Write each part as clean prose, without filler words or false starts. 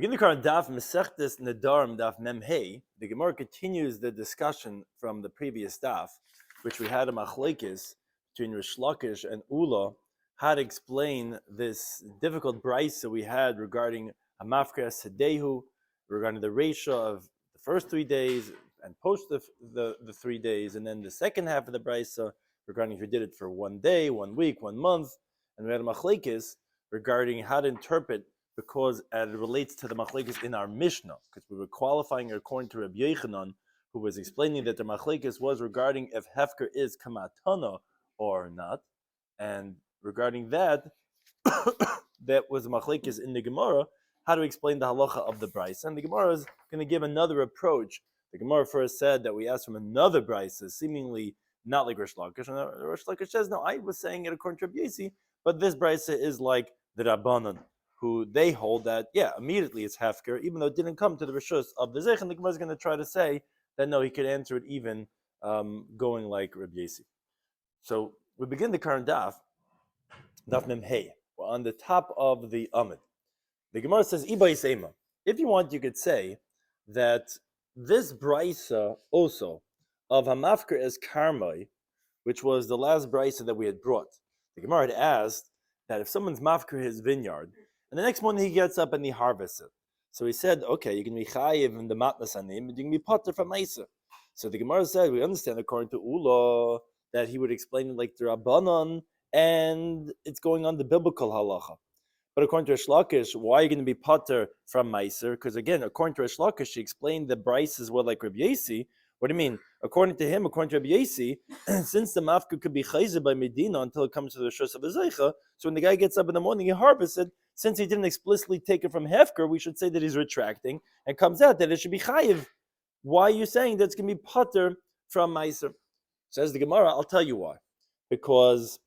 Begin the current Daf Mesechtes Nedarim Daf Memhei. The Gemara continues the discussion from the previous Daf, which we had a machlekes between Rish Lakish and Ula, how to explain this difficult brisa we had regarding Hamafker Sedehu, regarding the ratio of the first 3 days and post the 3 days, and then the second half of the brisa regarding if you did it for 1 day, 1 week, 1 month, and we had a machlekes regarding how to interpret, because it relates to the machlekes in our Mishnah, because we were qualifying according to Rabbi Yochanan, who was explaining that the machlekes was regarding if hefker is kamatana or not, and regarding that, that was the machlekes in the Gemara, how to explain the halacha of the brisa. And the Gemara is going to give another approach. The Gemara first said that we asked from another brisa, seemingly not like Rish Lakish, and Rish Lakish says, no, I was saying it according to Rabbi Yossi, but this brisa is like the Rabbanan, who they hold that, immediately it's hefker, even though it didn't come to the rishus of the Zech, and the Gemara is going to try to say that no, he could answer it even going like Rabbi Yossi. So we begin the current Daf Memhei. We're on the top of the Amid. The Gemara says, Ibay Seima. If you want, you could say that this brisa also of Hamafker as Karmai, which was the last brisa that we had brought, the Gemara had asked that if someone's mafker his vineyard, and the next morning he gets up and he harvests it. So he said, okay, you can be chayiv in the matnas anim, but you can be potter from Ma'aser. So the Gemara said, we understand according to Ula that he would explain it like the Rabbanon, and it's going on the biblical halacha. But according to Rish Lakish, why are you going to be potter from Ma'aser? Because again, according to Rish Lakish, he explained the brises were like Rabbi Yossi. What do you mean? According to him, according to Rabbi Yossi, since the mafka could be chayzer by Medina until it comes to the rishus of the zeicha, so when the guy gets up in the morning, he harvests it. Since he didn't explicitly take it from hefker, we should say that he's retracting, and comes out that it should be chayiv. Why are you saying that it's going to be potter from Ma'aser? Says the Gemara, I'll tell you why. Because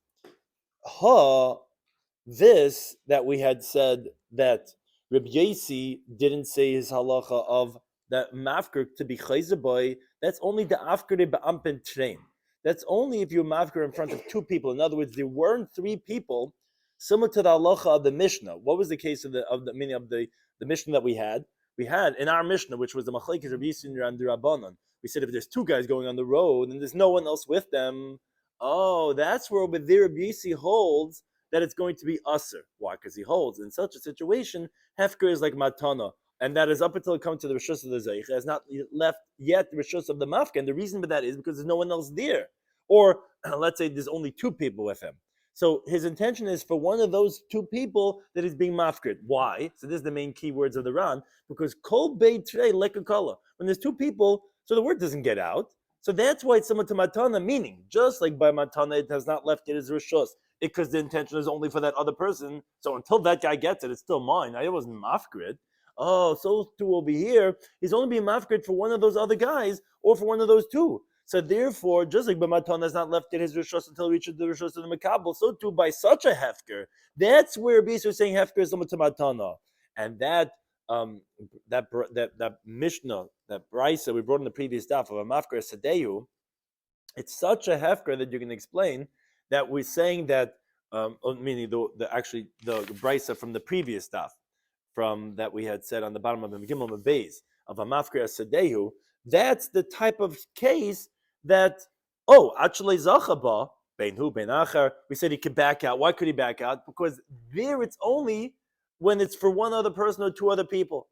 this that we had said that Rabbi Yossi didn't say his halacha of that mafker to be chayzer boy, that's only the afkere be'ampen train. That's only if you're mafker in front of 2 people. In other words, there weren't 3 people, similar to the halacha of the Mishnah. What was the case of the Mishnah that we had? We had in our Mishnah, which was the machlekes Rabbi Yossi and the Rabbanan. We said if there's 2 guys going on the road and there's no one else with them, that's where over there Rabbi Yossi holds that it's going to be usher. Why? Because he holds in such a situation, hefker is like matana. And that is up until it comes to the rishus of the zeich, has not left yet the rishus of the mafka. And the reason for that is because there's no one else there. Or let's say there's only 2 people with him. So his intention is for one of those 2 people that is being mafked. Why? So this is the main key words of the Ran. Because kol beit trei lekakala. When there's 2 people, so the word doesn't get out. So that's why it's similar to matana, meaning just like by matana it has not left yet his rishus, because the intention is only for that other person. So until that guy gets it, it's still mine. I wasn't mafked. So too over here, he's only being mafked for one of those other guys or for one of those 2. So therefore, just like B'matan has not left in his rishos until he reaches the rishos of the Makabal, so too by such a hefker, that's where Rabbi is saying hefker is similar to matana. And that Mishnah, that brisa we brought in the previous daf of a mafker sadehu, it's such a hefker that you can explain that we're saying that, meaning the brisa from the previous daf, from that we had said on the bottom of the Megillah Beis of a mafker sadehu, that's the type of case that actually zachaba bein hu bein acher. We said he could back out. Why could he back out? Because there it's only when it's for one other person or 2 other people.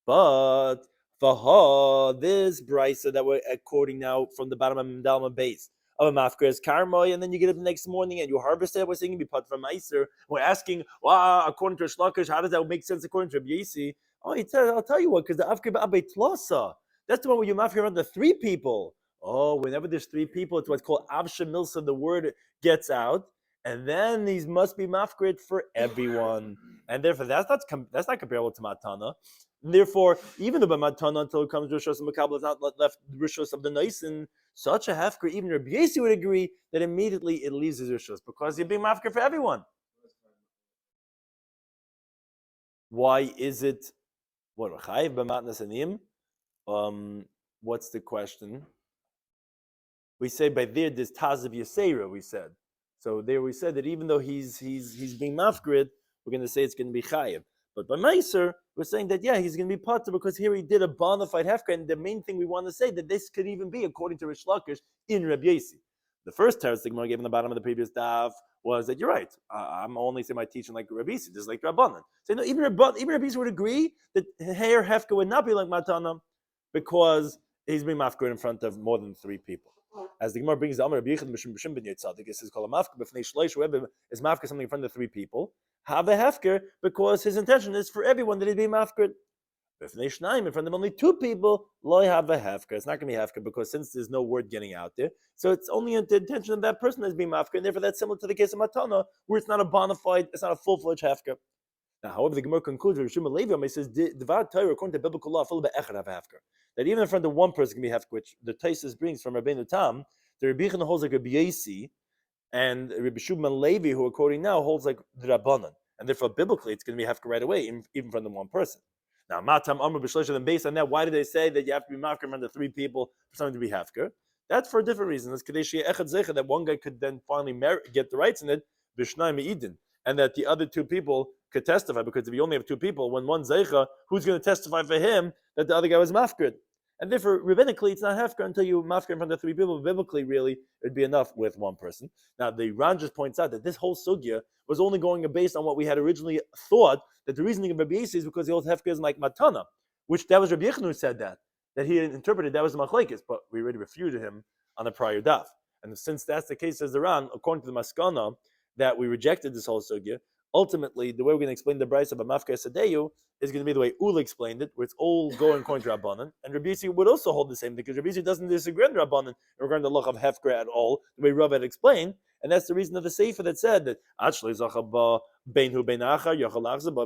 But for this brisa that we're quoting now from the bottom of Megillah Beis of a mafker is karmoy, and then you get up the next morning and you harvest it. We're saying be put from Ma'aser. We're asking, according to Rish Lakish, how does that make sense according to Rabbi Yossi? I'll tell you what, because the afker ba'abei tlasa, that's the one where you mafker around the 3 people. Whenever there's 3 people, it's what's called avsha milsa. The word gets out, and then these must be mafked for everyone, and therefore that's not comparable to matana. Therefore, even though by matana until it comes to rishos and makabel, it's not left rishos of the nisin. Such a hefker, even Rabbi Yossi would agree that immediately it leaves his rishos because you're being mafker for everyone. Why is it what chayiv b'matnas anim? What's the question? We say by there's Taz of Yisera, we said. So there we said that even though he's being mafkrid, we're going to say it's going to be chayiv. But by Meiser, we're saying that, yeah, he's going to be Pater because here he did a bona fide hefker, and the main thing we want to say that this could even be, according to Rish Lakish, in Rabbi Yossi. The first teretz the Gemara gave in the bottom of the previous daf was that you're right. I'm only saying my teaching like Rabbi Yossi, just like Rabbanan. So no, even Rabbi Yossi would agree that hair hefker would not be like Matana because he's being mafker in front of more than 3 people. As the Gemara brings the Amar Rabbi Yechid Mishum B'Shim Ben Yitzadik, this is called a mafker b'fnei shleish, whoever is mafker something in front of 3 people, have a hefker because his intention is for everyone that he's being mafker. B'fnei shnayim, in front of only 2 people, lo have a hefker. It's not going to be hefker because since there's no word getting out there, so it's only the intention of that person that's being mafker, and therefore that's similar to the case of matana, where it's not a bona fide, it's not a full-fledged hefker. Now, however, the Gemara concludes, Rabbi Shloimy Levi says, "Devar Torah, according to biblical law, full be'echad have a hefker." That even in front of 1 person can be hefker, which the Taisus brings from Rabbeinu Tam. The Rabbi Yechon holds like Rabbi Yossi, and Rabbi Shloimy Levi, who are quoting now, holds like the Rabbanan, and therefore biblically it's going to be hefker right away, even from the 1 person. Now, Matam Amr B'Shloisha, then based on that, why did they say that you have to be mafker in front of 3 people for something to be hefker? That's for a different reason. It's Kadesh Echad Zecha, that one guy could then finally get the rights in it, B'Shnai Me'idin, and that the other 2 people could testify, because if you only have 2 people, when one Zecha, who's going to testify for him that the other guy was mafker? And therefore, rabbinically, it's not hefker until you mafker in front of 3 people. But biblically, really, it'd be enough with 1 person. Now, the Ran just points out that this whole sugya was only going based on what we had originally thought, that the reasoning of Rabbi Yossi is because the old hefker is like matana, which that was Rabbi Yechon who said that he interpreted that was the machlekes, but we already refuted him on the prior daf. And since that's the case, says the Ran, according to the maskana, that we rejected this whole sugya, ultimately, the way we're going to explain the brayso of a mafka sadeyu is going to be the way Ula explained it, where it's all going according to Rabbanan. And Rabbi Yossi would also hold the same thing, because Rabbi Yossi doesn't disagree with Rabbanan regarding the loch of hefker at all, the way Rav had explained. And that's the reason of the sefer that said that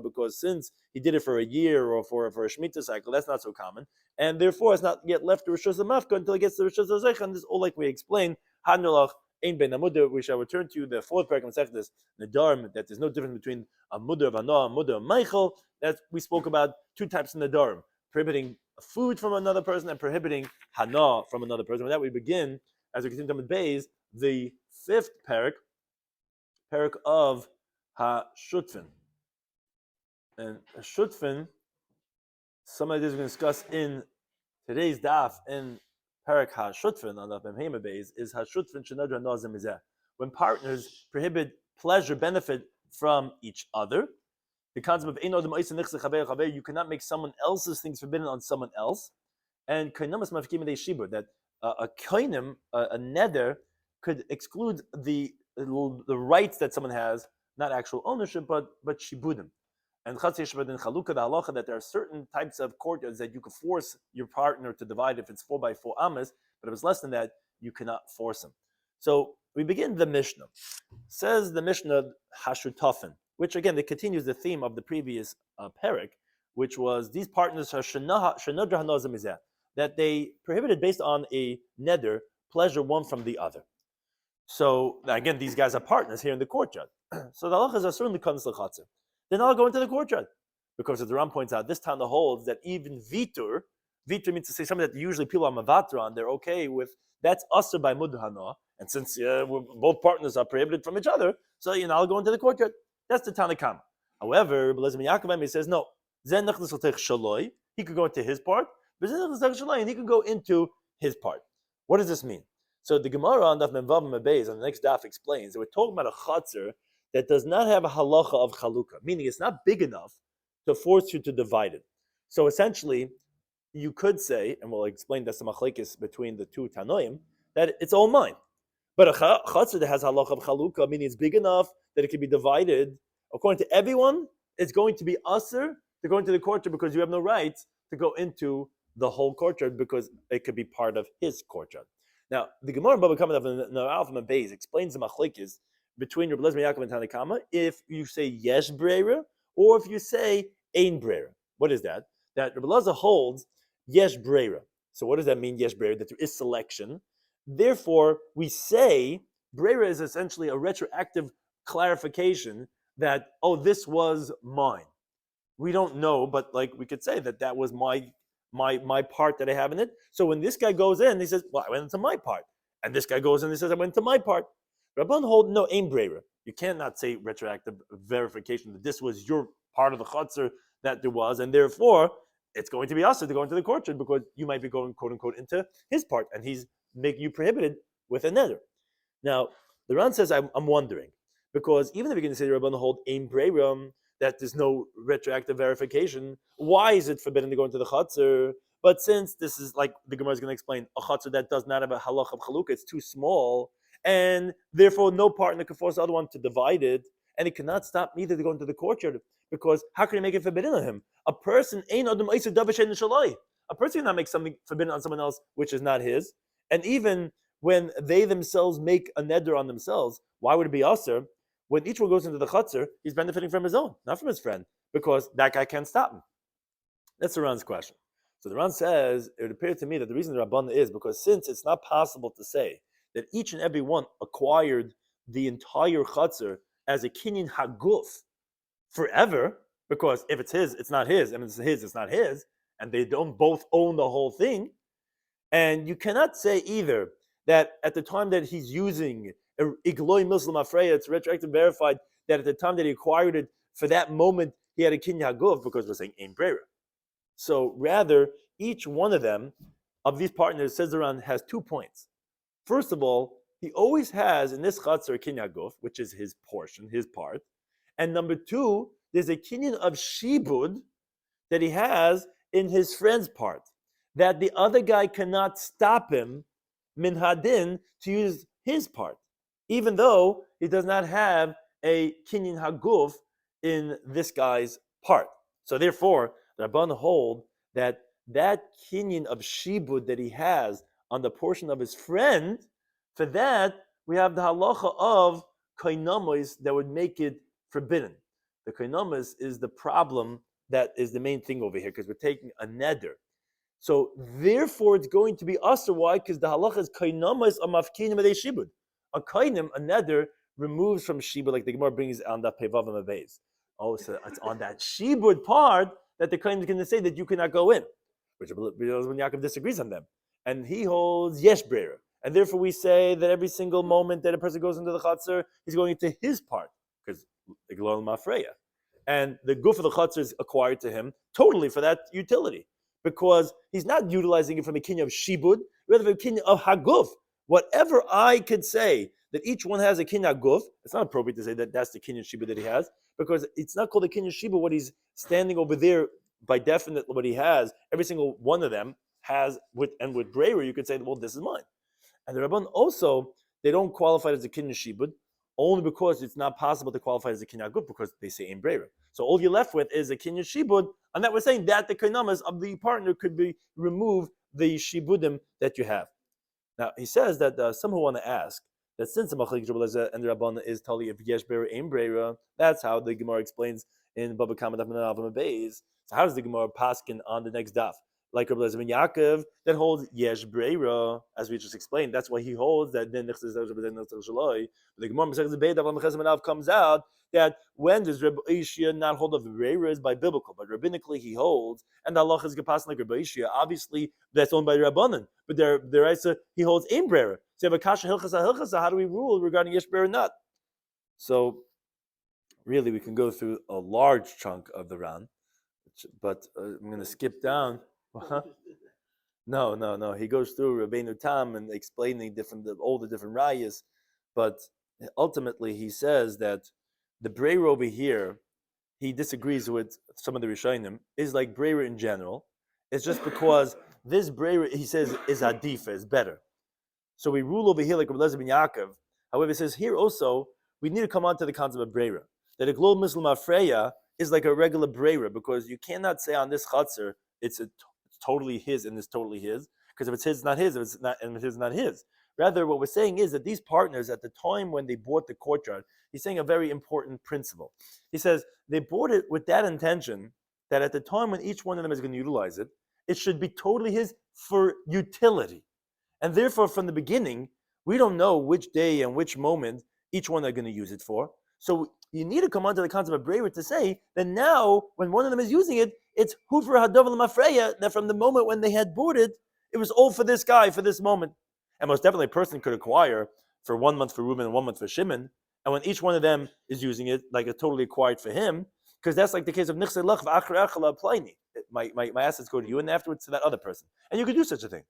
because since he did it for a year or for a shemitah cycle, that's not so common, and therefore it's not yet left to Rishus HaMafka until it gets to Rishus HaZecha. And this is all like we explained. We shall return to the 4th paragraph of Mesechus Nedarim, that there's no difference between a mudar of Anah and a mudar of Michael. That we spoke about 2 types of Nedarim, prohibiting food from another person and prohibiting Hana from another person. With that we begin, as we continue to Beis, the 5th parak of HaShutfin. And Shutfin, some ideas we're going to discuss in today's daf in Parak HaShutfin on the Memhema Beis is HaShutfin Shenadra Nazim Mizeh. When partners prohibit pleasure, benefit from each other, the concept of you cannot make someone else's things forbidden on someone else, and that a kainim, a neder, could exclude the rights that someone has, not actual ownership, but shibudim. And chatzei in chalukah, the halacha, that there are certain types of courtyards that you could force your partner to divide if it's 4 by 4 amas, but if it's less than that, you cannot force him. So we begin the Mishnah. Says the Mishnah Hashutafin, which again, it continues the theme of the previous parak, which was these partners are that they prohibited based on a neder, pleasure one from the other. So again, these guys are partners here in the courtyard. So the halachas are certainly kans l'chatzir. Then I'll go into the courtyard, because as the Ram points out, this Tana holds that even vitur means to say something that usually people are mavater on, they're okay with. That's usher by mudhana, and since both partners are prohibited from each other, so I'll go into the courtyard. That's the Tana Kama. However, he says no. He could go into his part, and he could go into his part. What does this mean? So the Gemara on Daf Memvav Mebeis on the next daf explains that we're talking about a chatzir that does not have a halacha of chalukah, meaning it's not big enough to force you to divide it. So essentially, you could say, and we'll explain that's the machlekes between the 2 tanoim, that it's all mine. But a chatzir that has a halacha of chalukah, meaning it's big enough that it can be divided according to everyone, it's going to be usher to go into the courtyard, because you have no right to go into the whole courtyard, because it could be part of his courtyard. Now, the Gemara in Baba Kama of the Alpha Beis explains the machlekes between Rabbi Shloimy Yaakov and Tanakama if you say yesh breira or if you say ein breira. What is that? That Rabbi Lazar holds yesh breira. So what does that mean, yesh breira? That there is selection. Therefore, we say breira is essentially a retroactive clarification that, this was mine. We don't know, but we could say that was my part that I have in it. So when this guy goes in, he says, I went into my part. And this guy goes in and he says, I went into my part. Rabban hold no ein breira. You cannot say retroactive verification that this was your part of the chutzner that there was, and therefore it's going to be us to go into the courtyard because you might be going, quote unquote, into his part, and he's making you prohibited with a neder. Now, the Ran says, I'm wondering, because even if you're going to say the Rabban hold ein breiram, that there's no retroactive verification, why is it forbidden to go into the chutzner? But since this is like the Gemara is going to explain, a chutzner that does not have a halach of chalukah, it's too small, and therefore no partner can force the other one to divide it, and it cannot stop neither to go into the courtyard, because how can he make it forbidden on him? A person cannot make something forbidden on someone else which is not his, and even when they themselves make a neder on themselves, why would it be usher? When each one goes into the chutzner, he's benefiting from his own, not from his friend, because that guy can't stop him. That's the Ran's question. So the Ran says, it would appear to me that the reason the Rabban is because since it's not possible to say that each and every one acquired the entire chutzner as a kinyan haguf forever, because if it's his, it's not his, and if it's his, it's not his, and they don't both own the whole thing, and you cannot say either that at the time that he's using Igloi Muslim Afreya, it's retroactive verified that at the time that he acquired it, for that moment, he had a kinyan haguf, because we're saying ein brera. So rather, each one of them, of these partners, says the Ran, has 2 points. First of all, he always has in this chatzar kinyan haguf, which is his portion, his part. And number 2, there's a kinyan of shibud that he has in his friend's part, that the other guy cannot stop him, min hadin, to use his part, even though he does not have a kinyan haguf in this guy's part. So therefore, the Rabban hold that kinyan of shibud that he has on the portion of his friend, for that we have the halacha of kainamis that would make it forbidden. The kainamis is the problem that is the main thing over here, because we're taking a neder. So therefore it's going to be usher. Why? Because the halacha is kainamis a mafkinim adei shibud. A kainim, a neder, removes from shibud, like the Gemara brings on that pevav and mabeis. Oh, so it's on that shibud part that the kainim is going to say that you cannot go in, which when Yaakov disagrees on them, and he holds yesh brera, and therefore we say that every single moment that a person goes into the chatzar, he's going into his part, because the glol mafreya, and the goof of the chatzar is acquired to him totally for that utility, because he's not utilizing it from a kinyan of shibud, rather from a kinyan of haguf. Whatever I could say that each one has a kinyan haguf, it's not appropriate to say that that's the kinyan shibud that he has, because it's not called a kinyan shibud. What he's standing over there, by definite what he has, every single one of them has, with brera, you could say, well, this is mine. And the Rabban also, they don't qualify as a kinyan shibud, only because it's not possible to qualify as a kinyan haguf, because they say ein brera. So all you're left with is a kinyan shibud, and that we're saying that the kainamas of the partner could be remove the shibudim that you have. Now he says that some who want to ask that since the Machlik and the Rabban is tali if yesh brera ein brera, that's how the Gemara explains in Baba Kama Daf Menavim Beis. So how does the Gemara paskin on the next daf? Like Rabbi Shloimy Yaakov that holds yesh brera, as we just explained. That's why he holds that then the Gemara Masechet Beis Daf Lamechas Menav comes out that when does Rabbi Ishia not hold of brera is by biblical, but rabbinically he holds, and the Allah is gepassen like Rabbi Ishia. Obviously that's owned by Rabbanan, but there he holds ein brera. So you have a kasha hilchasa. How do we rule regarding yesh brera not? So really, we can go through a large chunk of the Ran, but I'm going to skip down. No. He goes through Rabbeinu Tam and explaining all the different rayas, but ultimately he says that the brera over here, he disagrees with some of the Rishonim, is like brera in general. It's just because this brera, he says, is adifa, is better. So we rule over here like Rabbi Eliezer ben Yaakov. However, it says here also, we need to come on to the concept of brera. That a global Muslim Afreya is like a regular brera, because you cannot say on this chatzar it's totally his and it's totally his, because if it's his, it's not his, if it's not, and if it's not his. Rather, what we're saying is that these partners, at the time when they bought the courtyard, he's saying a very important principle. He says they bought it with that intention that at the time when each one of them is going to utilize it, it should be totally his for utility. And therefore, from the beginning, we don't know which day and which moment each one are going to use it for. So you need to come onto the concept of brera to say that now, when one of them is using it, it's hufer hadav l'mafreya, that from the moment when they had bought it, it was all for this guy, for this moment. And most definitely a person could acquire for 1 month for Reuben and 1 month for Shimon, and when each one of them is using it, like it's totally acquired for him, because that's like the case of nichse lach v'achar echel aplayni. My assets go to you, and afterwards to that other person, and you could do such a thing.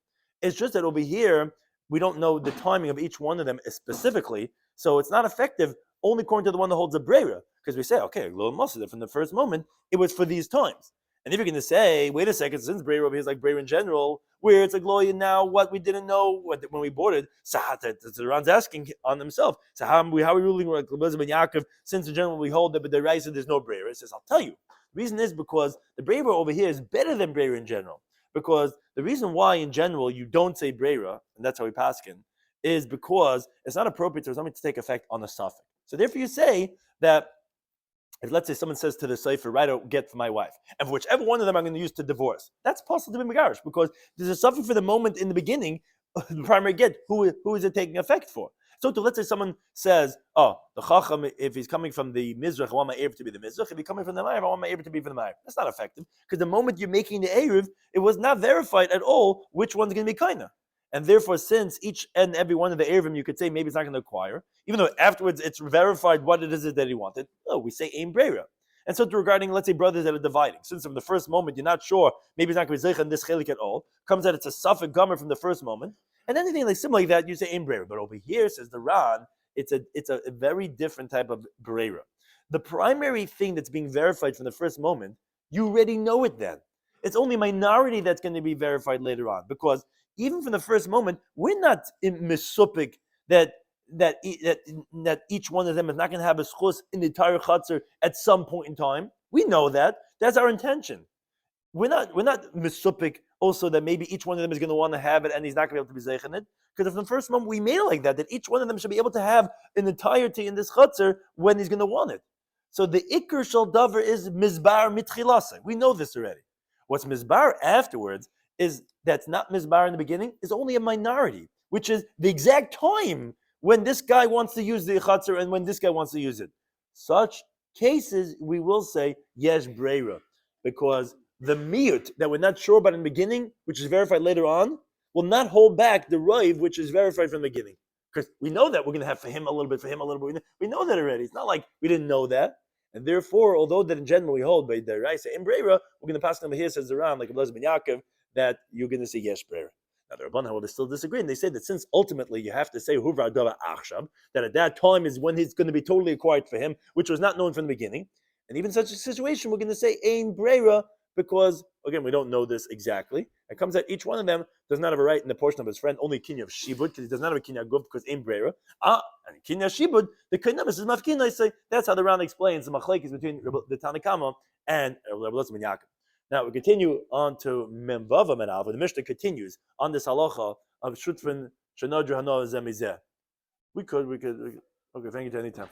It's just that over here we don't know the timing of each one of them specifically, so it's not effective only according to the one that holds the brera, because we say, okay, lo masada from the first moment, it was for these times. And if you're going to say, wait a second, since brera over here is like brera in general, where it's like loya now, what we didn't know when we bought it, the Ran's asking on himself. So how are we ruling like Elizabeth and Yaakov? Since in general we hold that, but the Raisa there's no brera. It says, I'll tell you. The reason is because the brera over here is better than brera in general. Because the reason why in general you don't say brera, and that's how we paskin, is because it's not appropriate for something to take effect on the suffix. So therefore you say that if let's say someone says to the Sefer, write a get for my wife, and for whichever one of them I'm going to use to divorce, that's possible to be megarish because there's a suffix for the moment in the beginning, the primary get, who is it taking effect for? So let's say someone says, oh, the Chacham, if he's coming from the Mizrach, I want my Erev to be the Mizrach. If he's coming from the Ma'ariv, I want my Erev to be from the Ma'ariv. That's not effective because the moment you're making the Erev, it was not verified at all which one's going to be Kaina. And therefore, since each and every one of the Erevim, you could say maybe it's not going to acquire, even though afterwards it's verified what it is that he wanted. No, we say Ein Brera. And so regarding, let's say, brothers that are dividing, since from the first moment you're not sure, maybe it's not going to be Zeich in this Chelik at all, comes out it's a Safek Gomer from the first moment, and anything like similar like that, you say Ein Brera. But over here, says the Ran, it's a very different type of Brera. The primary thing that's being verified from the first moment, you already know it then. It's only a minority that's going to be verified later on, because even from the first moment, we're not in misupik that each one of them is not going to have a schus in the entire chutzner at some point in time. We know that. That's our intention. We're not misupik also that maybe each one of them is going to want to have it and he's not going to be able to be zeichened. Because from the first moment we made it like that each one of them should be able to have an entirety in this chutzner when he's going to want it. So the ikr shel davar is mizbar mitchilase. We know this already. What's mizbar afterwards is that's not mizbar in the beginning, is only a minority, which is the exact time when this guy wants to use the chatzar and when this guy wants to use it. Such cases, we will say, yesh breira, because the miyut that we're not sure about in the beginning, which is verified later on, will not hold back the raiv, which is verified from the beginning. Because we know that we're going to have for him a little bit, for him a little bit. We know that already. It's not like we didn't know that. And therefore, although that in general we hold by the Raisa in breira, we're going to pass them here, says around, like Elazar ben Yaakov, that you're going to say yesh breira. Now the Rabbanan will still disagree, and they say that since ultimately you have to say Huvra Dava Achshab, that at that time is when he's going to be totally acquired for him, which was not known from the beginning. And even in such a situation, we're going to say Ein Breira, because again we don't know this exactly. It comes that each one of them does not have a right in the portion of his friend, only Kinya of Shibud, because he does not have a Kinya Guf, because Ein Breira. And Kinya Shibud, the Kinya is Mafkin. I say that's how the Ran explains the machlekes between the Tanakama and Rabbi Shloimy Schwartzberg. Now we continue on to Memvava Menav, the Mishnah continues on this halacha of Shutfin Shenodra Hanoah Zemizeh. We could. Okay, thank you to any time.